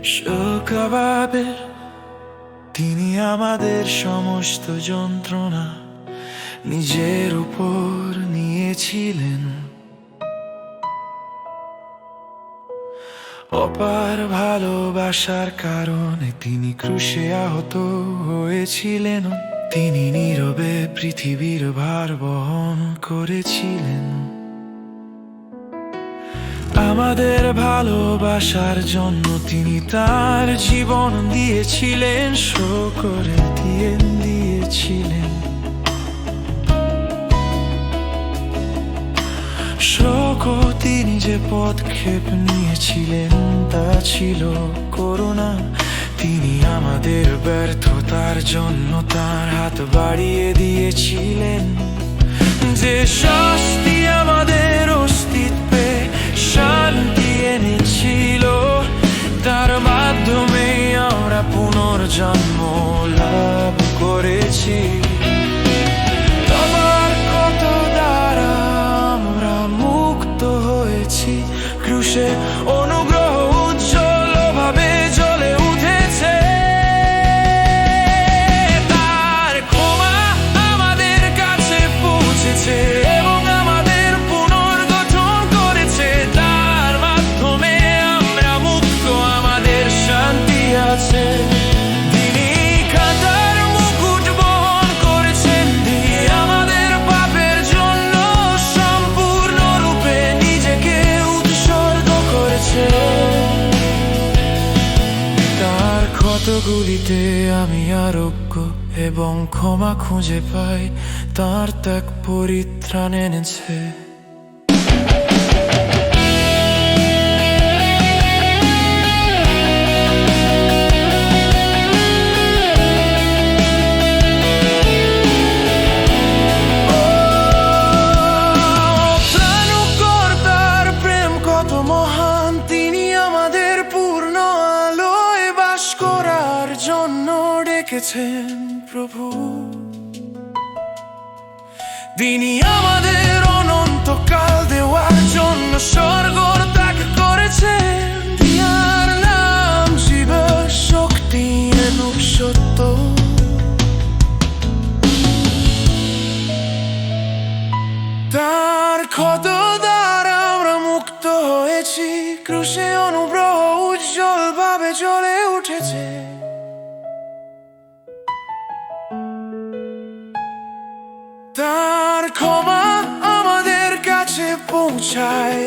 শোকাবে তিনি আমাদের সমস্ত যন্ত্রণা নিজের উপর নিয়েছিলেন। অপার ভালোবাসার কারণে তিনি ক্রুশে আহত হয়েছিলেন। তিনি নীরবে পৃথিবীর ভার বহন করেছিলেন। আমাদের ভালোবাসার জন্য তিনি তার জীবন দিয়েছিলেন, শোকরে দিয়েছিলেন। শোক তিনি যে পদক্ষেপ নিয়েছিলেন তা ছিল করুণা। তিনি আমাদের ব্যর্থতার জন্য তার হাত বাড়িয়ে দিয়েছিলেন। যে শাস্তি আমাদের অস্তিত্বে শান্তি এনেছিল, তার মাধ্যমে আমরা পুনর্জন্ম লাভ করেছি। তোমার কত দ্বারা আমরা মুক্ত হয়েছি। ক্রুশে অনুগ্রহ উজ্জ্বল ভাবে জ্বলে উঠেছে। তার ক্ষমা আমাদের কাছে পৌঁছেছে এবং আমাদের পুনর্গঠন করেছে। তার মাধ্যমে আমরা মুক্ত, আমাদের শান্তি আছে। তিনি কাঁটার মুকুট বহন করেছেন, তিনি আমাদের পাপের জন্য সম্পূর্ণরূপে নিজেকে উৎসর্গ করেছে। তার ক্ষতগুলিতে আমি আরোগ্য এবং ক্ষমা খুঁজে পাই। তার ত্যাগ পরিত্রাণ এনেছে। ত্রাণকর্তার প্রেম কত মহান, তিনি আমাদের পূর্ণ আলোয় বাস করার জন্য ডেকেছেন প্রভু। তিনি আমাদের অনন্তকাল দেওয়ার জন্য স্বর্গ ত্যাগ করেছেন। তার নাম জীব, শক্তি এবং সত্য। তার ক্ষত দ্বারা আমরা মুক্ত হয়েছি। ক্রুশে অনুগ্রহ উজ্জ্বল ভাবে জ্বলে উঠেছে। তার ক্ষমা আমাদের কাছে পৌঁছায়